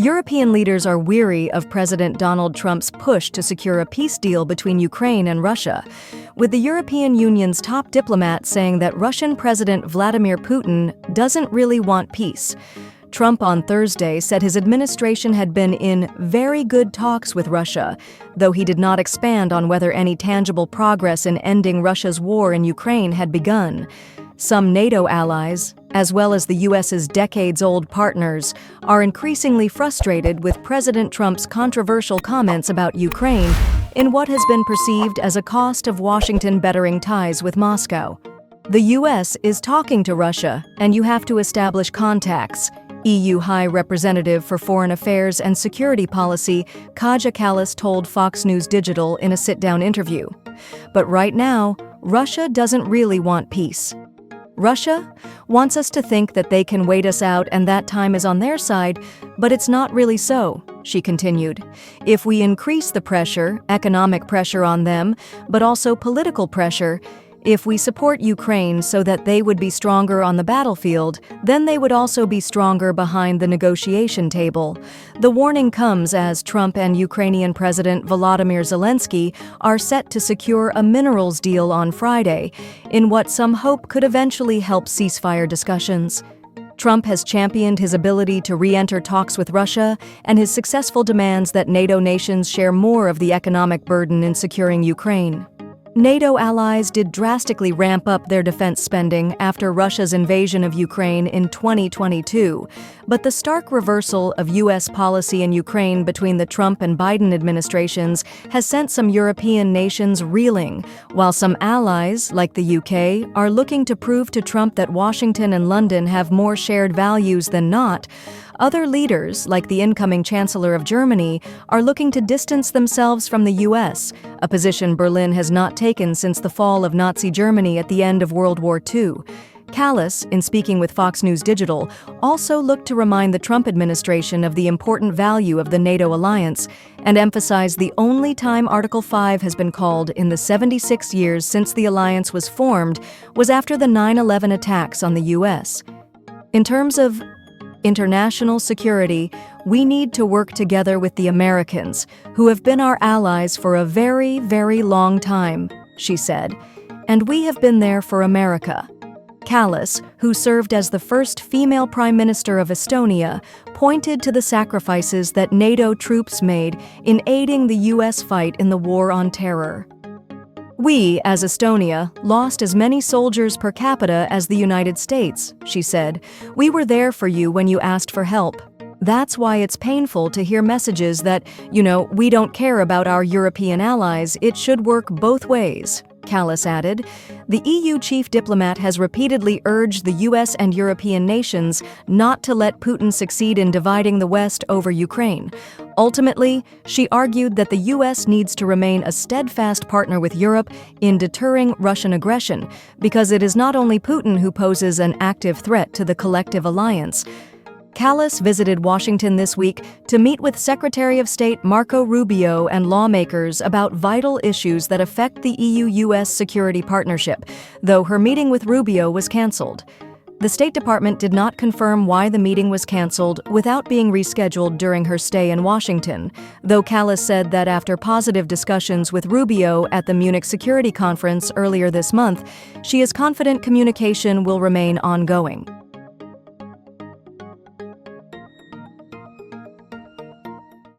European leaders are weary of President Donald Trump's push to secure a peace deal between Ukraine and Russia, with the European Union's top diplomat saying that Russian President Vladimir Putin doesn't really want peace. Trump on Thursday said his administration had been in very good talks with Russia, though he did not expand on whether any tangible progress in ending Russia's war in Ukraine had begun. Some NATO allies, as well as the U.S.'s decades-old partners, are increasingly frustrated with President Trump's controversial comments about Ukraine in what has been perceived as a cost of Washington bettering ties with Moscow. The U.S. is talking to Russia, and you have to establish contacts. EU High Representative for Foreign Affairs and Security Policy, Kaja Kallas told Fox News Digital in a sit-down interview. But right now, Russia doesn't really want peace. Russia wants us to think that they can wait us out and that time is on their side, but it's not really so, she continued. If we increase the pressure, economic pressure on them, but also political pressure, if we support Ukraine so that they would be stronger on the battlefield, then they would also be stronger behind the negotiation table. The warning comes as Trump and Ukrainian President Volodymyr Zelensky are set to secure a minerals deal on Friday, in what some hope could eventually help ceasefire discussions. Trump has championed his ability to re-enter talks with Russia and his successful demands that NATO nations share more of the economic burden in securing Ukraine. NATO allies did drastically ramp up their defense spending after Russia's invasion of Ukraine in 2022, but the stark reversal of U.S. policy in Ukraine between the Trump and Biden administrations has sent some European nations reeling, while some allies, like the UK, are looking to prove to Trump that Washington and London have more shared values than not. Other leaders, like the incoming Chancellor of Germany, are looking to distance themselves from the U.S., a position Berlin has not taken since the fall of Nazi Germany at the end of World War II. Kallas, in speaking with Fox News Digital, also looked to remind the Trump administration of the important value of the NATO alliance and emphasized the only time Article 5 has been called in the 76 years since the alliance was formed was after the 9/11 attacks on the U.S. In terms of international security, we need to work together with the Americans, who have been our allies for a very, very long time, she said, and we have been there for America. Kallas, who served as the first female Prime Minister of Estonia, pointed to the sacrifices that NATO troops made in aiding the U.S. fight in the war on terror. We, as Estonia, lost as many soldiers per capita as the United States, she said. We were there for you when you asked for help. That's why it's painful to hear messages that, we don't care about our European allies. It should work both ways, Kallas added. The EU chief diplomat has repeatedly urged the U.S. and European nations not to let Putin succeed in dividing the West over Ukraine. Ultimately, she argued that the U.S. needs to remain a steadfast partner with Europe in deterring Russian aggression, because it is not only Putin who poses an active threat to the collective alliance. Kallas visited Washington this week to meet with Secretary of State Marco Rubio and lawmakers about vital issues that affect the EU-U.S. security partnership, though her meeting with Rubio was canceled. The State Department did not confirm why the meeting was canceled without being rescheduled during her stay in Washington, though Kallas said that after positive discussions with Rubio at the Munich Security Conference earlier this month, she is confident communication will remain ongoing.